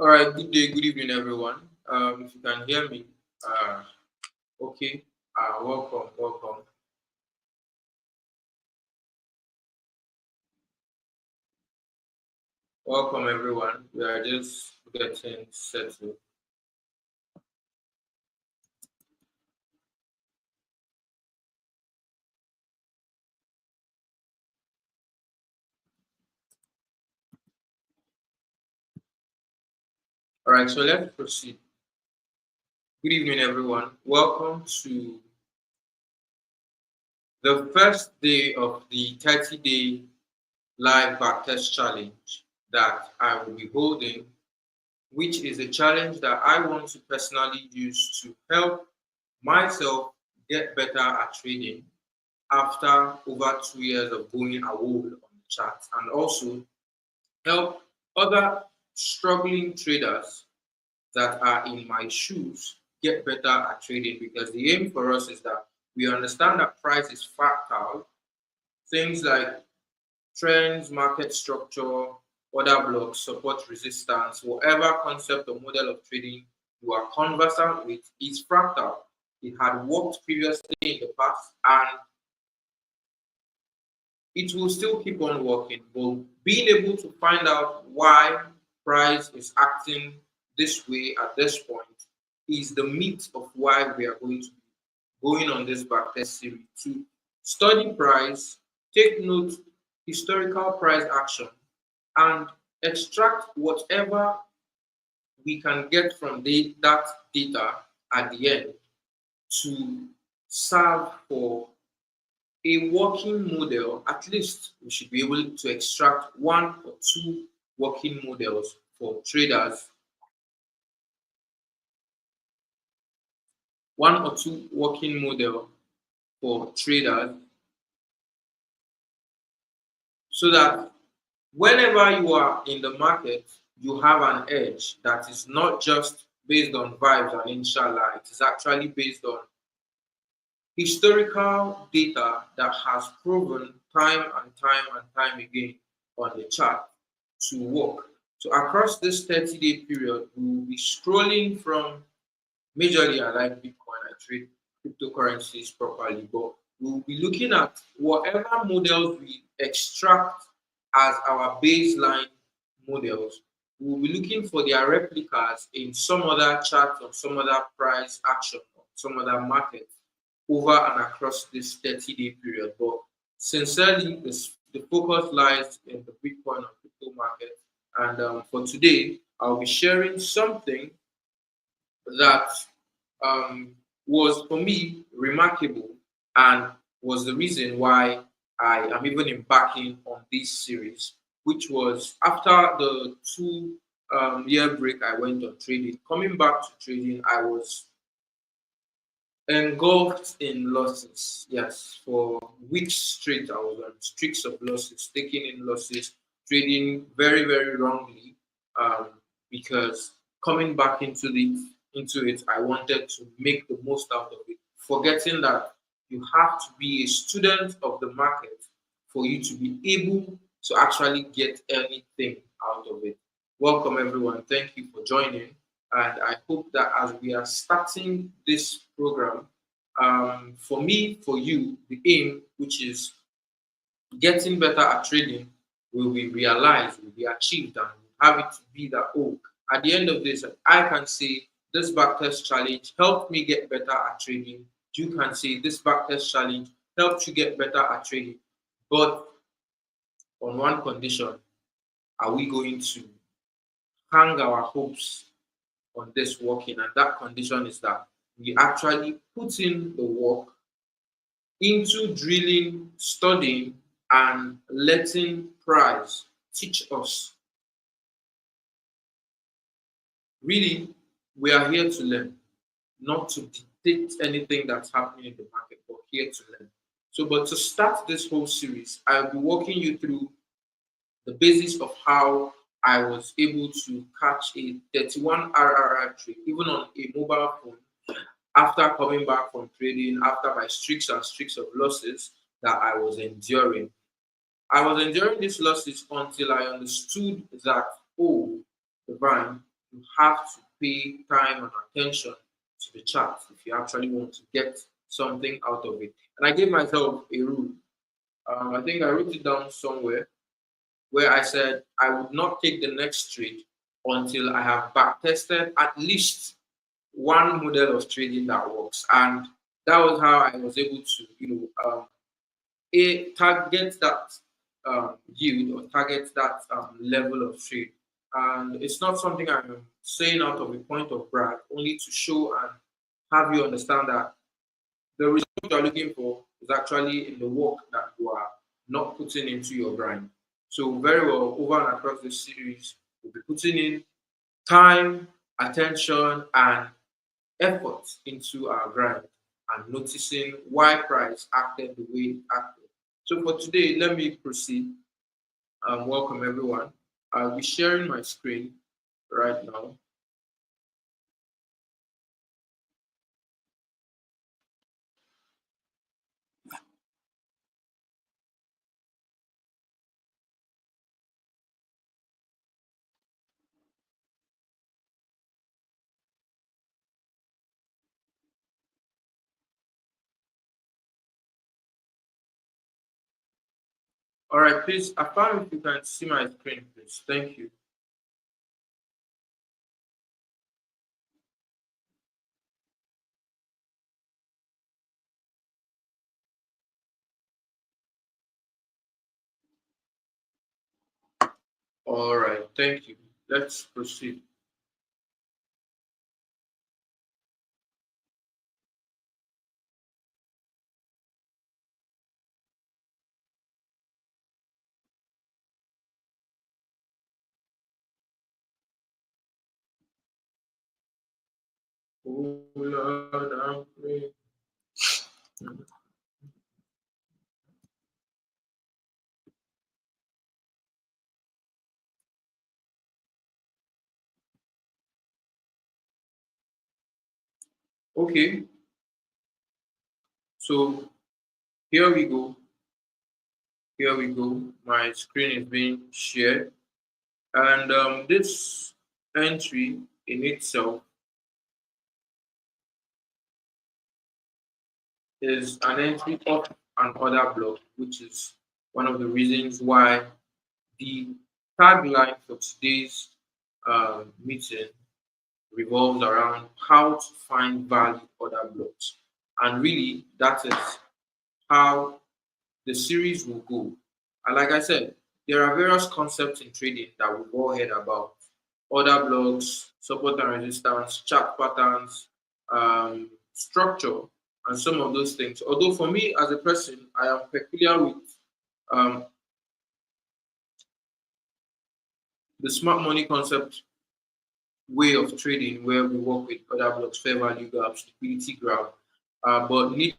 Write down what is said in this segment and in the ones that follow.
All right, good day, good evening, everyone. If you can hear me, uh, okay. Welcome. Welcome, everyone. We are just getting settled. All right, so let's proceed. Good evening, everyone. Welcome to the first day of the 30-day live backtest challenge that I will be holding, which is a challenge that I want to personally use to help myself get better at trading after over 2 years of going AWOL on the chart, and also help other struggling traders that are in my shoes get better at trading, because the aim for us is that we understand that price is fractal. Things like trends, market structure, order blocks, support resistance, whatever concept or model of trading you are conversant with is fractal. It had worked previously in the past and it will still keep on working. But being able to find out why price is acting this way at this point is the meat of why we are going to be going on this backtest series to study price, take note, historical price action, and extract whatever we can get from that data at the end to serve for a working model. At least we should be able to extract one or two working models for traders, one or two working model for traders, so that whenever you are in the market, you have an edge that is not just based on vibes and inshallah, it is actually based on historical data that has proven time and time again on the chart to work. So across this 30-day period, we will be strolling from majorly I like Bitcoin, I trade cryptocurrencies properly, but we will be looking at whatever models we extract as our baseline models. We will be looking for their replicas in some other chart or some other price action or some other market over and across this 30-day period. But sincerely, the focus lies in the Bitcoin and crypto market. And for today, I'll be sharing something that was for me remarkable and was the reason why I am even embarking on this series, which was after the 2 year break I went on trading. Coming back to trading, I was engulfed in losses. Yes, for weeks straight, I was on streaks of losses, taking in losses, trading very wrongly, um, because coming back into it, I wanted to make the most out of it, forgetting that you have to be a student of the market for you to be able to actually get anything out of it. Welcome, everyone. Thank you for joining. And I hope that as we are starting this program, for me, for you, the aim, which is getting better at trading, will be realized, will be achieved, and have it to be that, oh, at the end of this, I can say this backtest challenge helped me get better at trading. You can say this backtest challenge helped you get better at trading. But on one condition, are we going to hang our hopes on this working? And that condition is that we actually put in the work into drilling, studying, and letting price teach us. Really, we are here to learn, not to dictate anything that's happening in the market, but here to learn. So, but to start this whole series, I'll be walking you through the basis of how I was able to catch a 31 RRR trade, even on a mobile phone, after coming back from trading, after my streaks and streaks of losses that I was enduring. I was enduring these losses until I understood that, oh, divine, you have to pay time and attention to the chart if you actually want to get something out of it. And I gave myself a rule. I think I wrote it down somewhere where I said I would not take the next trade until I have back tested at least one model of trading that works. And that was how I was able to, target that yield or target that level of trade. And it's not something I'm saying out of a point of brag, only to show and have you understand that the result you're looking for is actually in the work that you are not putting into your grind. So very well, over and across this series, we'll be putting in time, attention, and effort into our grind and noticing why price acted the way it acted. So for today, let me proceed. Welcome everyone. I'll be sharing my screen right now. All right, please, affirm if you can see my screen, please. Thank you. All right, thank you. Let's proceed. Oh Lord, I'm praying. Okay, so here we go. Here we go. My screen is being shared. And this entry in itself is an entry of an order block, which is one of the reasons why the tagline for today's meeting revolves around how to find valid order blocks. And really, that is how the series will go. And like I said, there are various concepts in trading that we've all heard about: order blocks, support and resistance, chart patterns, structure, and some of those things. Although for me as a person, I am peculiar with um, the smart money concept way of trading, where we work with order blocks, fair value gaps, liquidity graph, but need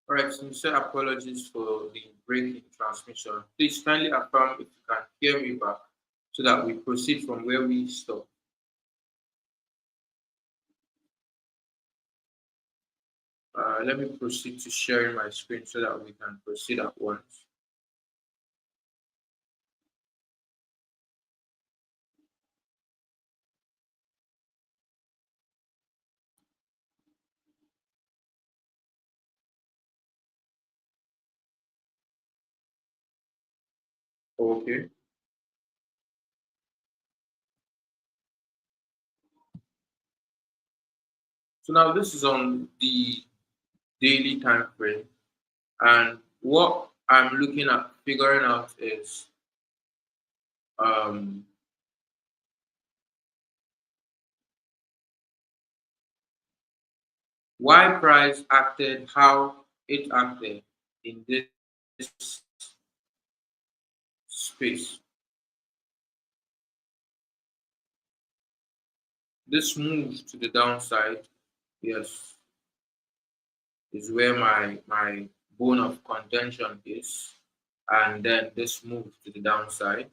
All right, sincere apologies for the break in transmission. Please kindly affirm if you can hear me back so that we proceed from where we stop. Let me proceed to sharing my screen so that we can proceed at once. Okay. So now this is on the daily time frame, and what I'm looking at figuring out is um, why price acted how it acted in this space. This move to the downside, yes, is where my bone of contention is, and then this move to the downside.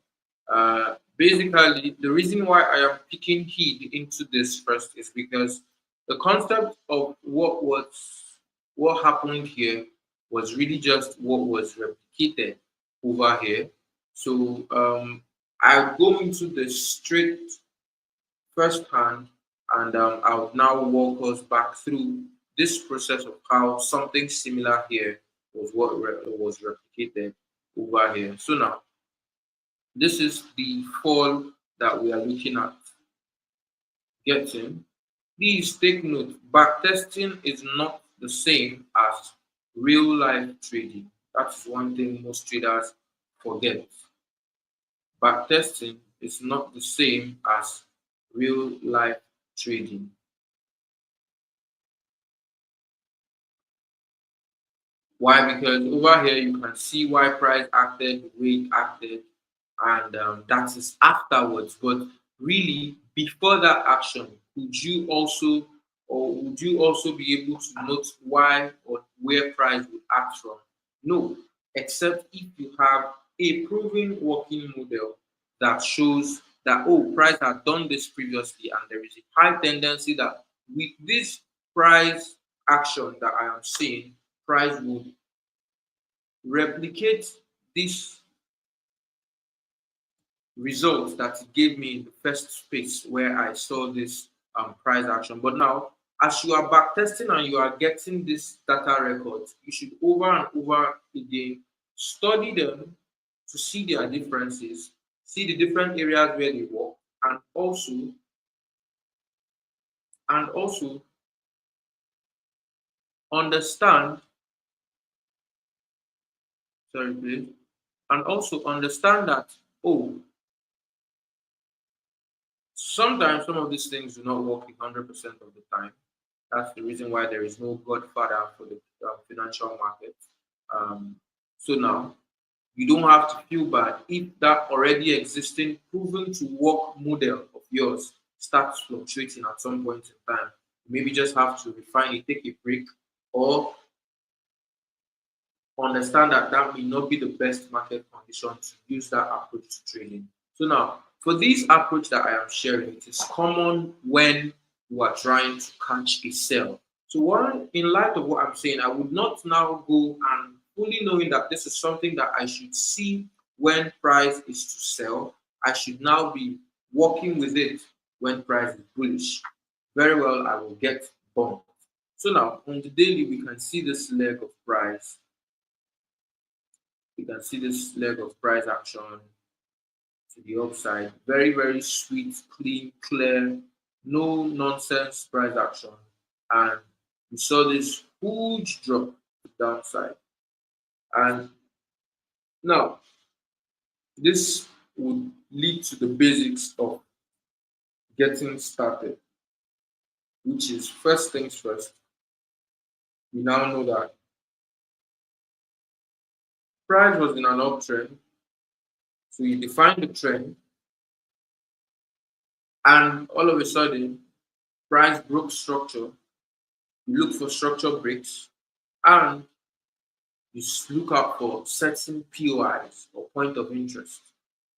Basically, the reason why I am picking heed into this first is because the concept of what happened here was really just what was replicated over here. So I go into the straight firsthand, and I'll now walk us back through this process of how something similar here was was replicated over here. So now, this is the fall that we are looking at getting. Please take note, backtesting is not the same as real life trading. That's one thing most traders forget. Backtesting is not the same as real life trading. Why? Because over here you can see why price acted the way it acted, and that is afterwards. But really, before that action, could you also, or would you also be able to note why or where price would act from? No, except if you have a proven working model that shows that, oh, price had done this previously, and there is a high tendency that with this price action that I am seeing, price would replicate this result that it gave me in the first space where I saw this price action. But now, as you are backtesting and you are getting this data records, you should over and over again study them to see their differences, see the different areas where they work, and also understand, sorry please, and also understand that, oh, sometimes some of these things do not work 100% of the time. That's the reason why there is no godfather for the financial market. Um, so now you don't have to feel bad if that already existing proven to work model of yours starts fluctuating at some point in time. Maybe just have to refine it, take a break, or understand that that may not be the best market condition to use that approach to trading. So now, for this approach that I am sharing, it is common when you are trying to catch a sell. So one, in light of what I'm saying, I would not now go and fully knowing that this is something that I should see when price is to sell. I should now be working with it when price is bullish. Very well, I will get bumped. So now on the daily, we can see this leg of price. You can see this leg of price action to the upside. Very, very sweet, clean, clear, no nonsense price action. And we saw this huge drop to the downside. And now, this would lead to the basics of getting started, which is first things first. We now know that price was in an uptrend. So you define the trend, and all of a sudden, price broke structure. You look for structure breaks, and you look out for certain POIs or point of interest.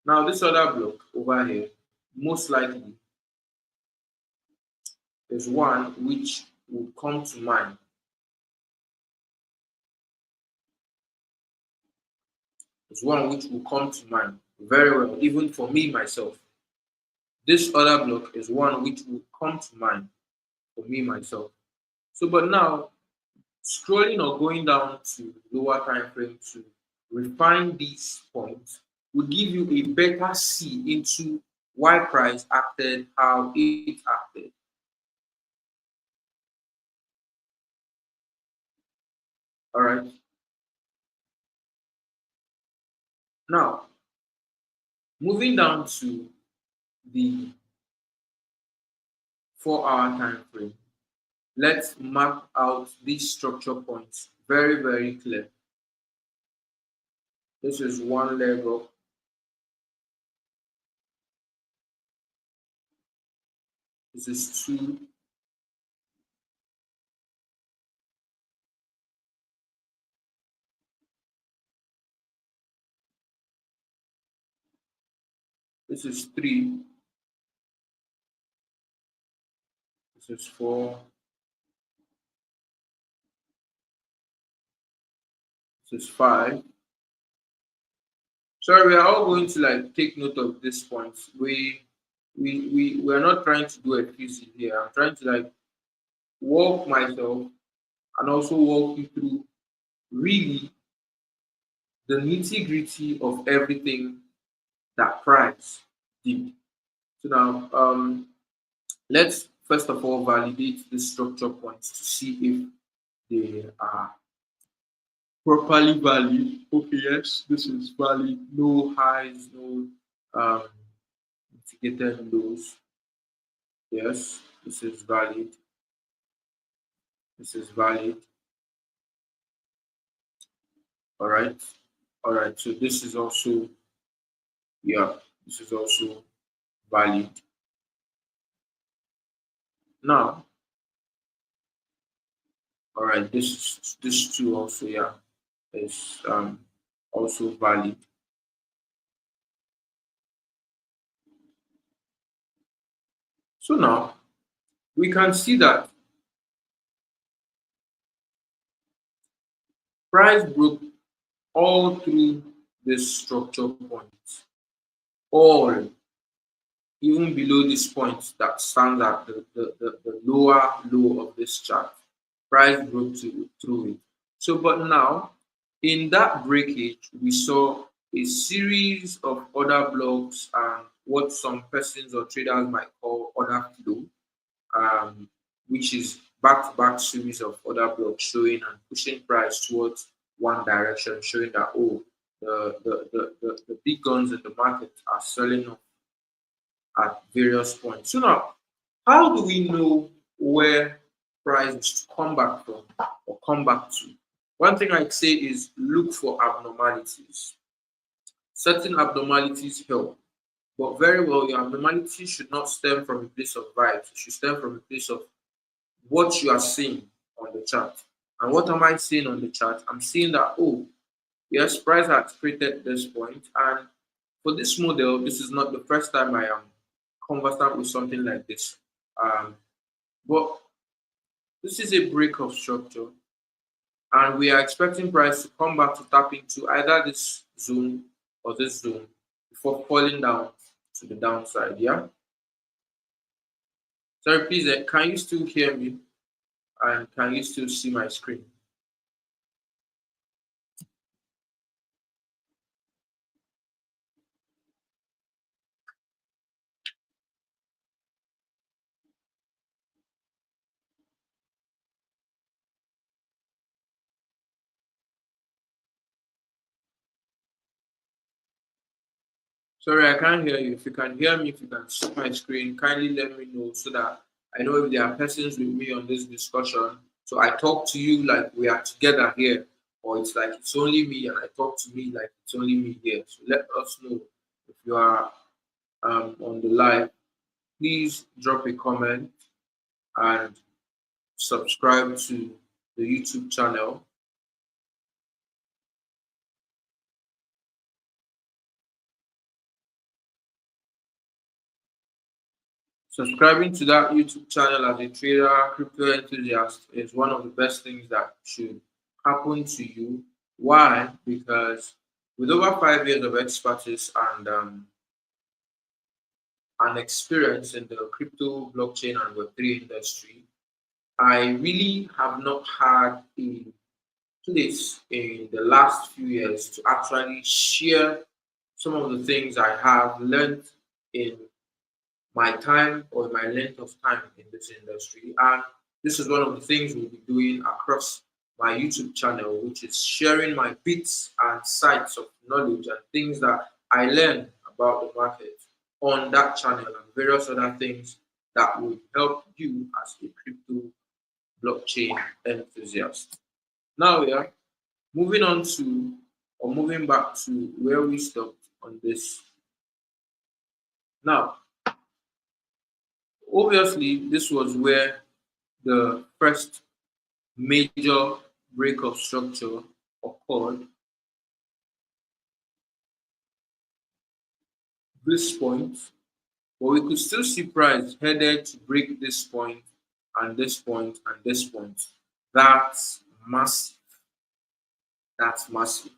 Now, this other block over here, most likely is one which would come to mind. It's one which will come to mind very well, even for me myself. This other block is one which will come to mind for me myself. So, but now scrolling or going down to lower time frame to refine these points will give you a better see into why price acted how it acted. All right. Now, moving down to the 4 hour time frame, let's map out these structure points very, very clear. This is one leg up. This is two. This is three. This is four. This is five. Sorry, we are all going to like take note of this point. We are not trying to do a quiz here. I'm trying to like walk myself and also walk you through really the nitty gritty of everything that price did. So now, let's first of all validate the structure points to see if they are properly valid. Okay, yes, this is valid. No highs, no um, mitigated lows. Yes, this is valid. This is valid. All right. All right. So this is also, yeah, this is also valid. Now, all right, this too also, yeah, is also valid. So now we can see that price broke all through this structure point, all even below this point that stands at the lower low of this chart. Price broke through it. So, but now in that breakage, we saw a series of other blocks and what some persons or traders might call order flow, which is back-to-back series of other blocks showing and pushing price towards one direction, showing that oh, the big guns in the market are selling off at various points. So now, how do we know where price is to come back from or come back to? One thing I'd say is look for abnormalities. Certain abnormalities help, but very well, your abnormalities should not stem from a place of vibes. It should stem from a place of what you are seeing on the chart. And what am I seeing on the chart? I'm seeing that, oh, yes, price has created this point, and for this model, this is not the first time I am conversant with something like this. But this is a break of structure, and we are expecting price to come back to tap into either this zone or this zone before falling down to the downside. Yeah. Sorry, please, can you still hear me? And can you still see my screen? Sorry, I can't hear you. If you can hear me, if you can see my screen, kindly let me know so that I know if there are persons with me on this discussion. So I talk to you like we are together here, or it's like it's only me and I talk to me like it's only me here. So let us know if you are on the live. Please drop a comment and subscribe to the YouTube channel. Subscribing to that YouTube channel as a trader, crypto enthusiast is one of the best things that should happen to you. Why? Because with over 5 years of expertise and experience in the crypto, blockchain, and Web3 industry, I really have not had a place in the last few years to actually share some of the things I have learned in my time or my length of time in this industry. And this is one of the things we'll be doing across my YouTube channel, which is sharing my bits and sites of knowledge and things that I learned about the market on that channel and various other things that will help you as a crypto blockchain enthusiast. Now we are moving on to or moving back to where we stopped on this. Now, obviously, this was where the first major break of structure occurred. This point, but we could still see price headed to break this point and this point and this point. That's massive. That's massive.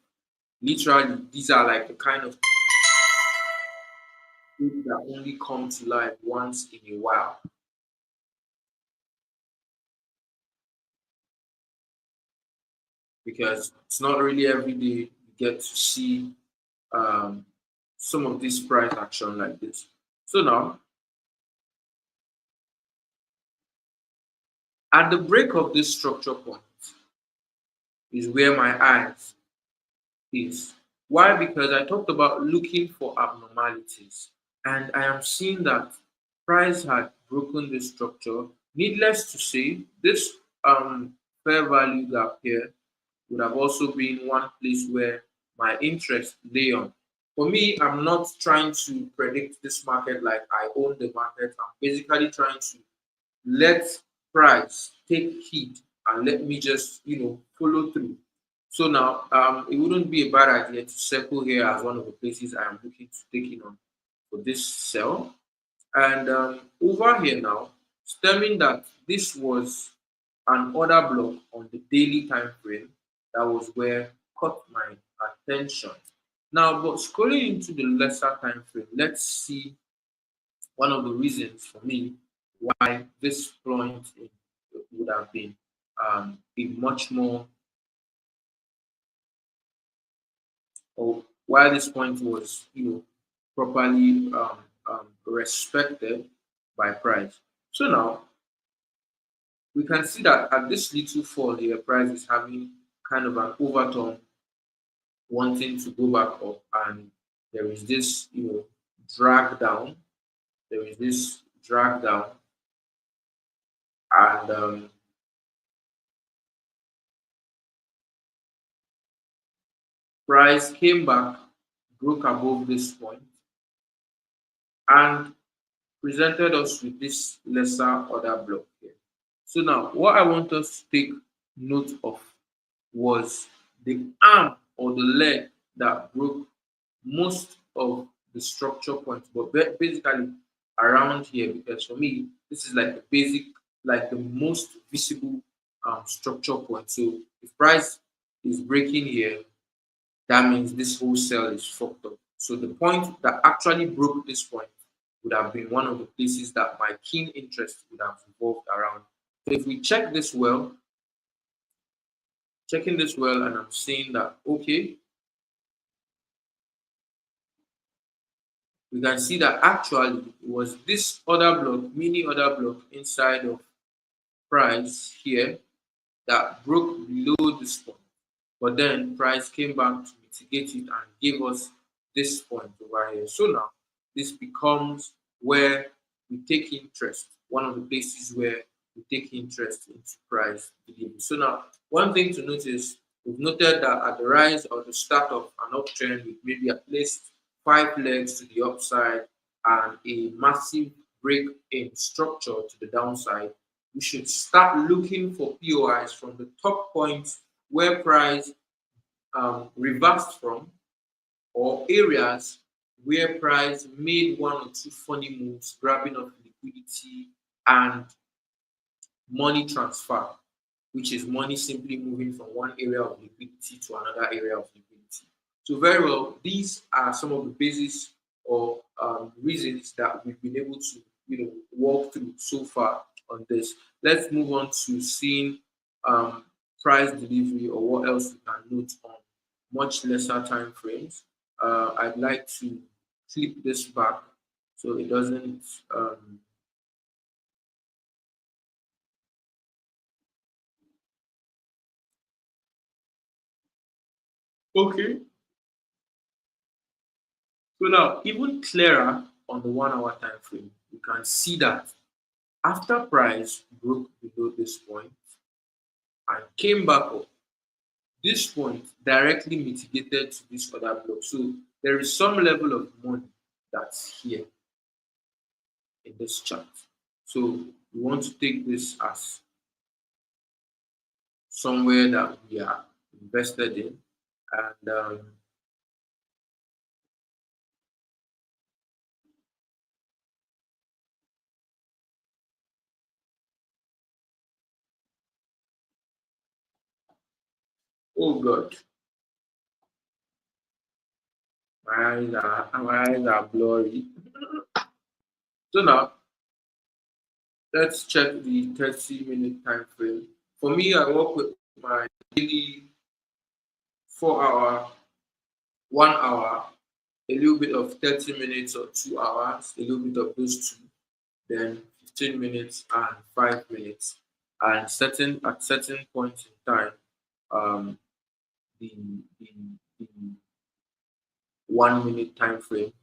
Literally, these are like the kind of things that only come to life once in a while. Because it's not really every day you get to see um, some of this price action like this. So now, at the break of this structure point is where my eyes is. Why? Because I talked about looking for abnormalities, and I am seeing that price had broken this structure. Needless to say, this fair value gap here would have also been one place where my interest lay on. For me, I'm not trying to predict this market like I own the market. I'm basically trying to let price take heed and let me just follow through. So now it wouldn't be a bad idea to circle here as one of the places I am looking to take in on for this sell. And over here now, stemming that this was an order block on the daily time frame, that was where caught my attention. Now, but scrolling into the lesser time frame, let's see one of the reasons for me why this point would have been a much more, or why this point was, properly respected by price. So now we can see that at this little fall here, price is having kind of an overturn, wanting to go back up, and there is this, drag down. There is this drag down, and price came back, broke above this point, and presented us with this lesser order block here. So now, what I want us to take note of was the arm or the leg that broke most of the structure points, but basically around here, because for me, this is like the basic, like the most visible structure point. So if price is breaking here, that means this whole cell is fucked up. So the point that actually broke this point would have been one of the places that my keen interest would have revolved around. So if we check this well, checking this well, and I'm seeing that, okay, we can see that actually it was this other block, mini other block inside of price here that broke below this point. But then price came back to mitigate it and gave us this point over here. So now this becomes where we take interest, one of the places where we take interest into price delivery. So now one thing to notice, we've noted that at the rise or the start of an uptrend with maybe at least 5 legs to the upside and a massive break in structure to the downside, we should start looking for POIs from the top points where price reversed from, or areas where price made one or two funny moves, grabbing up liquidity, and money transfer, which is money simply moving from one area of liquidity to another area of liquidity. So very well, these are some of the basis or reasons that we've been able to walk through so far on this. Let's move on to seeing um, price delivery or what else we can note on much lesser time frames. I'd like to flip this back so it doesn't okay. So now, even clearer on the 1 hour time frame, you can see that after price broke below this point and came back up, this point directly mitigated to this other block. So there is some level of money that's here in this chart. So we want to take this as somewhere that we are invested in, and oh god, my eyes are blurry. So now let's check the 30-minute time frame. For me, I work with my daily 4 hour, 1 hour, a little bit of 30 minutes or 2 hours, a little bit of those two, then 15 minutes and 5 minutes. And certain points in time, um, the, the, the 1 minute time frame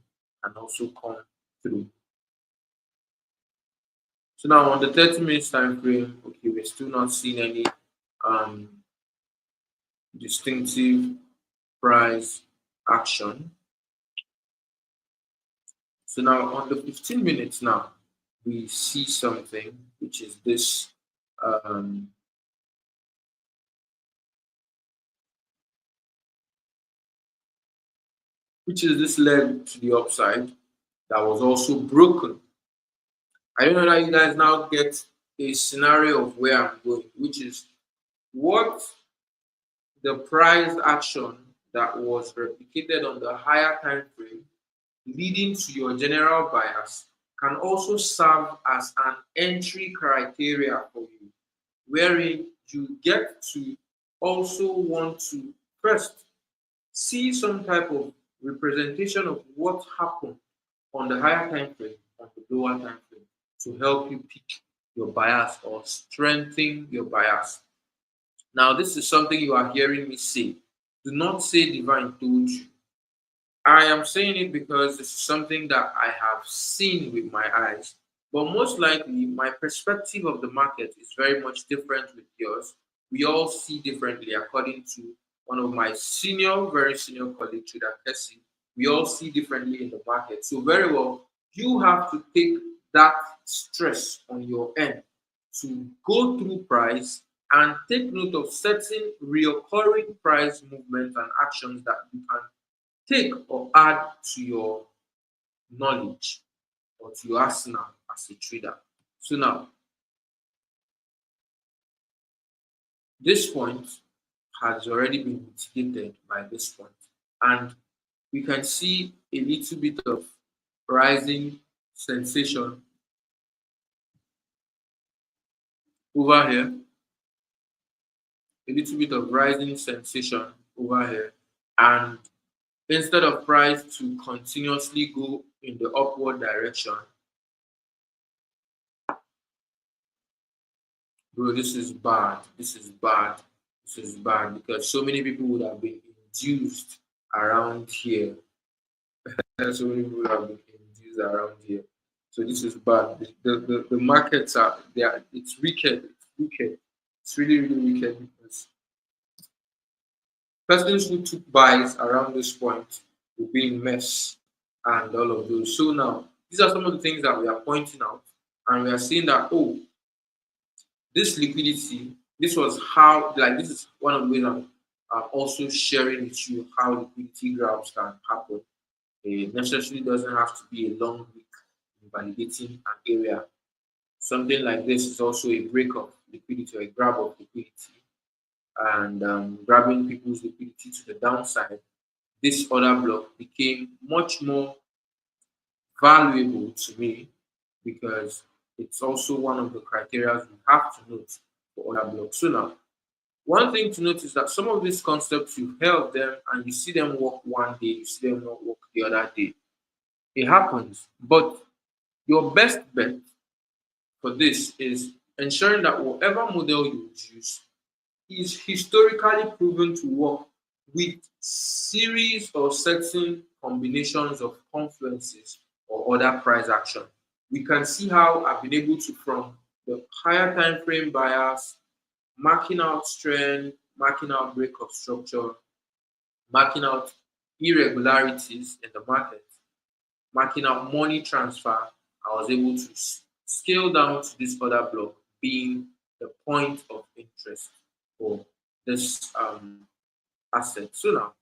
can also come through. So now on the 30 minutes time frame, okay, we're still not seeing any um, distinctive price action. So now on the 15 minutes now, we see something which is this um, leg to the upside that was also broken. I don't know that you guys now get a scenario of where I'm going, which is what the price action that was replicated on the higher time frame leading to your general bias can also serve as an entry criteria for you, wherein you get to also want to first see some type of representation of what happened on the higher time frame, on the lower time frame, to help you pick your bias or strengthen your bias. Now, this is something you are hearing me say. Do not say divine told you. I am saying it because this is something that I have seen with my eyes. But most likely, my perspective of the market is very much different with yours. We all see differently, according to one of my very senior colleagues, Judah Kessie. We all see differently in the market. So, very well, you have to take that stress on your end to go through price and take note of certain recurring price movements and actions that you can take or add to your knowledge or to your arsenal as a trader. So now, this point has already been mitigated by this point, and we can see a little bit of rising sensation over here, a little bit of rising sensation over here, and instead of price to continuously go in the upward direction, bro, this is bad. This is bad. This is bad because so many people would have been induced around here. So many people have been induced around here. So this is bad. The markets are there. It's wicked. It's wicked. It's really, really wicked because persons who took buys around this point will be in mess and all of those. So now these are some of the things that we are pointing out, and we are seeing that this liquidity, this was how, like, this is one of the ways I'm also sharing with you how liquidity grabs can happen. It necessarily doesn't have to be a long week. You validating an area. Something like this is also a break of liquidity or a grab of liquidity and grabbing people's liquidity to the downside. This order block became much more valuable to me because it's also one of the criteria we have to note for order blocks. So now, one thing to note is that some of these concepts you held them and you see them work one day, you see them not work the other day. It happens, but your best bet for this is ensuring that whatever model you use is historically proven to work with series or certain combinations of confluences or other price action. We can see how I've been able to, from the higher time frame bias, marking out strength, marking out break of structure, marking out irregularities in the market, marking out money transfer, I was able to scale down to this other block being the point of interest for this asset. So now,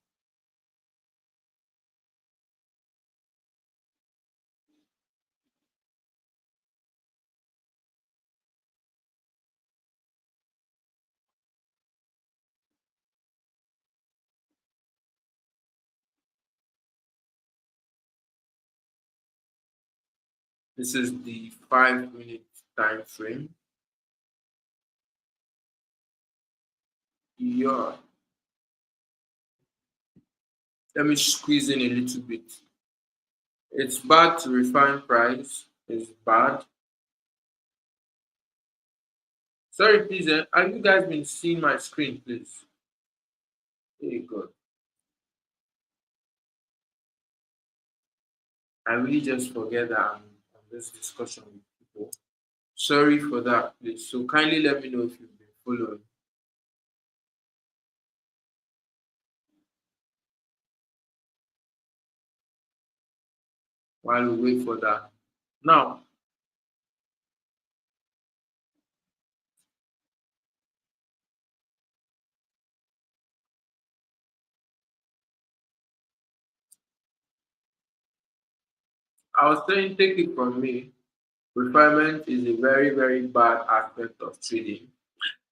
this is the 5 minute time frame. Yeah, let me squeeze in a little bit. It's bad to refine price. It's bad. Sorry, please. Have you guys been seeing my screen, please? Hey, God. I really just forget that I'm on this discussion with people. Sorry for that, please. So kindly let me know if you've been following while we wait for that. Now, I was saying, take it from me, refinement is a very, very bad aspect of trading.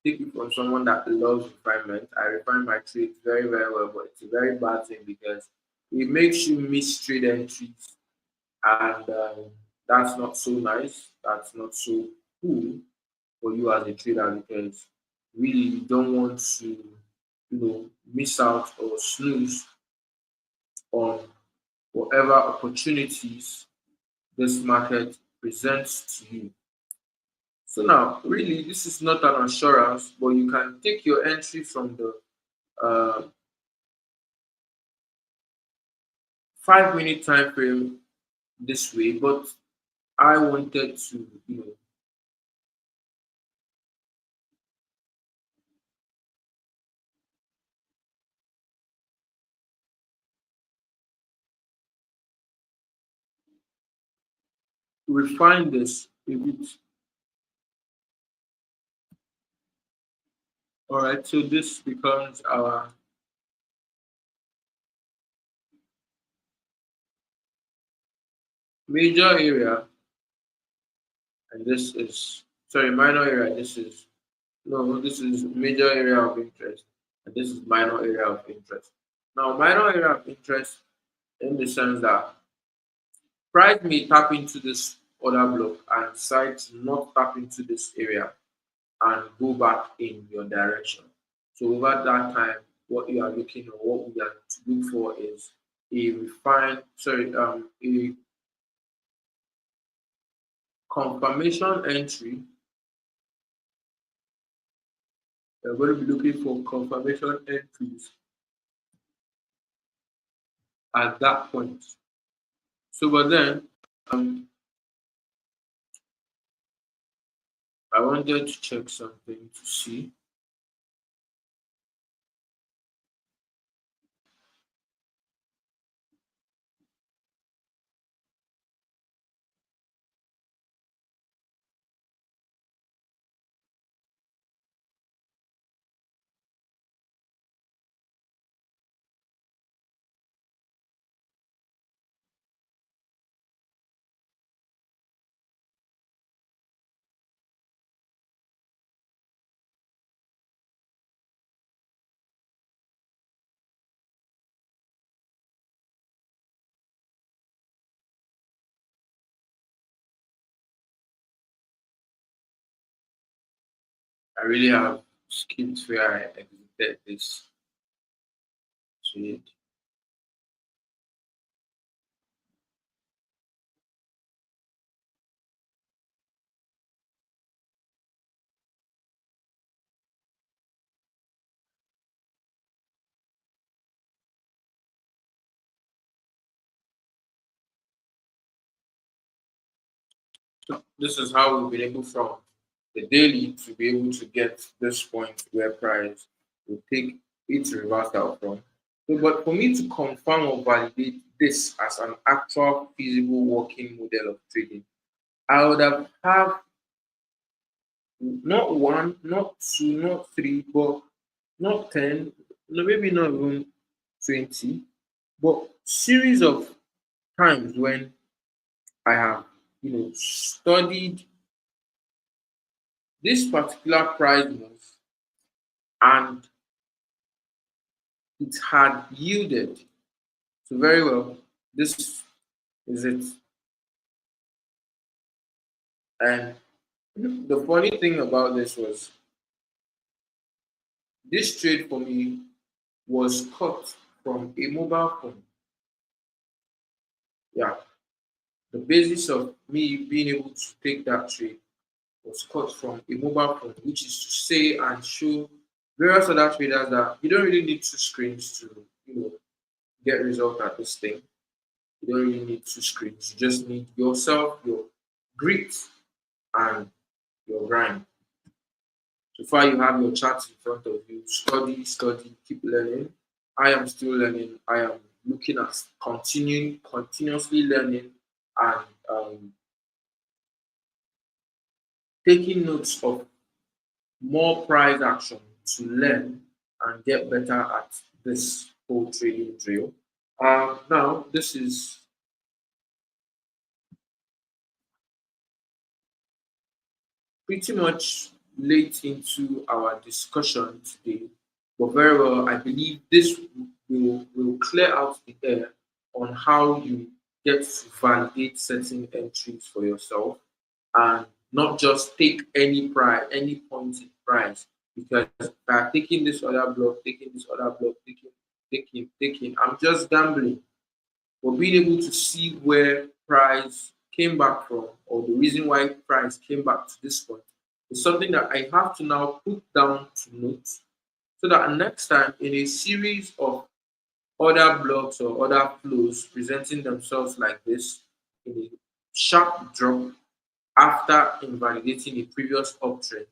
Take it from someone that loves refinement. I refine my trades very, very well, but it's a very bad thing because it makes you miss trade entries, and that's not so nice. That's not so cool for you as a trader because really you don't want to, miss out or snooze on whatever opportunities this market presents to you. So now, really, this is not an assurance, but you can take your entry from the uh, 5 minute time frame this way. But I wanted to, refine this a bit. All right, so this becomes our major area, and this is, sorry, minor area. This is, no, this is major area of interest, and this is minor area of interest. Now, minor area of interest in the sense that price may tap into this other block and decide to not tap into this area and go back in your direction. So over that time, what you are looking or what we are to look for is a a confirmation entry. We're going to be looking for confirmation entries at that point. So, but then um, I wanted to check something to see. I really have skipped where I exited this trade. So this is how we've been able from the daily to be able to get this point where price will take its reversal from. So, but for me to confirm or validate this as an actual feasible working model of trading, I would have not one, not two, not three, but not 10, no, maybe not even 20, but series of times when I have, studied this particular price move and it had yielded. So very well, this is it. And the funny thing about this was this trade for me was cut from a mobile phone. Yeah, the basis of me being able to take that trade was cut from a mobile phone, which is to say and show various other traders that you don't really need two screens to, get result at this thing. You don't really need two screens. You just need yourself, your grit, and your grind. So far, you have your charts in front of you. Study, study, keep learning. I am still learning. I am looking at continuously learning and taking notes of more price action to learn and get better at this whole trading drill. Now, this is pretty much late into our discussion today, but very well, I believe this will clear out the air on how you get to validate certain entries for yourself and not just take any price, any point in price, because by taking this other block, taking this other block, taking, I'm just gambling. But being able to see where price came back from or the reason why price came back to this point is something that I have to now put down to note so that next time in a series of other blocks or other flows presenting themselves like this in a sharp drop after invalidating a previous uptrend,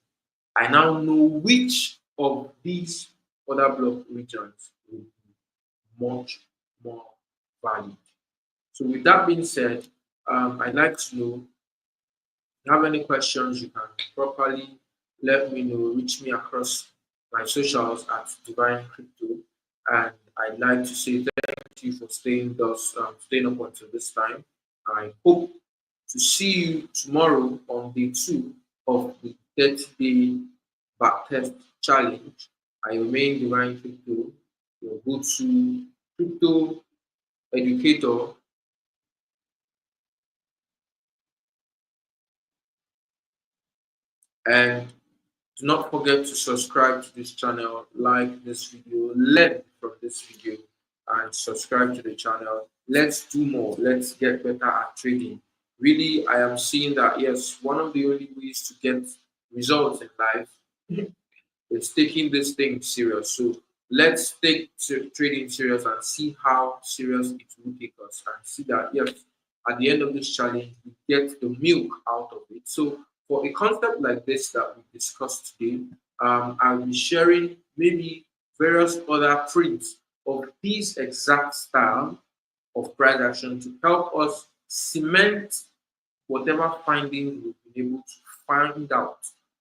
I now know which of these other block regions will be much more valid. So with that being said, I'd like to know if you have any questions, you can properly let me know, reach me across my socials at Divine Crypto. And I'd like to say thank you for staying up until this time. I hope to see you tomorrow on day two of the 30-day backtest challenge. I remain Divine Crypto, your go-to crypto educator. And do not forget to subscribe to this channel, like this video, learn from this video, and subscribe to the channel. Let's do more. Let's get better at trading. Really, I am seeing that yes, one of the only ways to get results in life is taking this thing serious. So let's take trading serious and see how serious it will take us and see that yes, at the end of this challenge, we get the milk out of it. So for a concept like this that we discussed today, I'll be sharing maybe various other prints of this exact style of price action to help us cement whatever findings we've been able to find out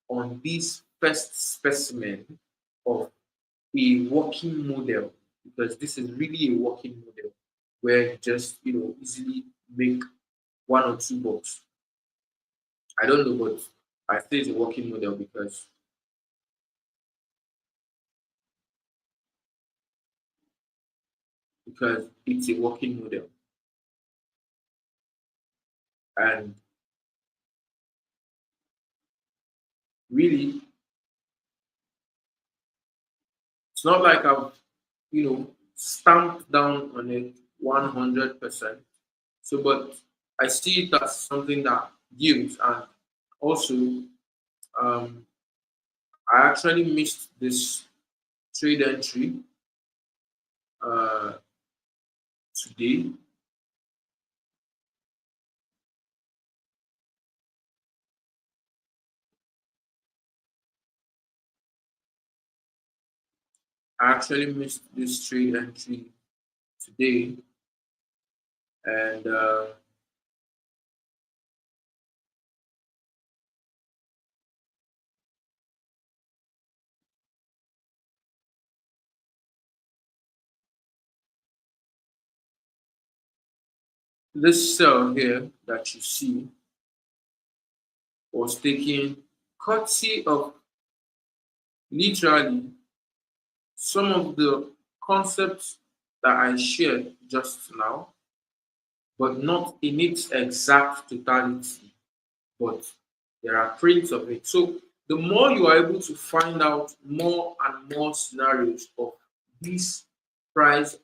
on this first specimen of a working model, because this is really a working model where you just easily make one or two bucks. I don't know, but I say it's a working model because it's a working model. And really It's not like I've, stamped down on it 100%. So, but I see it as something that gives. And also, um, I actually missed this trade entry uh, today. I actually missed this trade entry today, and this sell here that you see was taken courtesy of literally some of the concepts that I shared just now, but not in its exact totality, but there are prints of it. So the more you are able to find out more and more scenarios of this price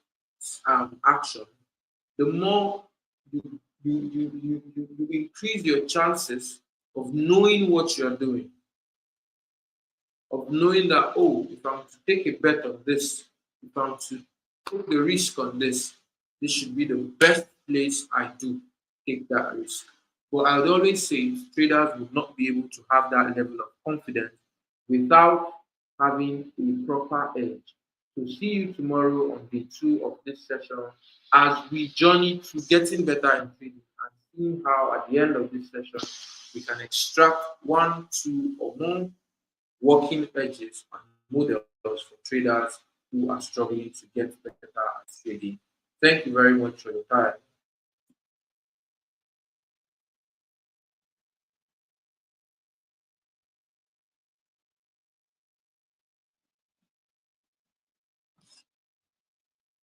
action, the more you increase your chances of knowing what you're doing, of knowing that, oh, if I'm to take a bet on this, if I'm to take the risk on this should be the best place I do take that risk. But I would always say traders would not be able to have that level of confidence without having a proper edge. So see you tomorrow on day 2 of this session as we journey to getting better in trading and seeing how at the end of this session we can extract 1, 2, or more working edges and models for traders who are struggling to get better at trading. Thank you very much for your time.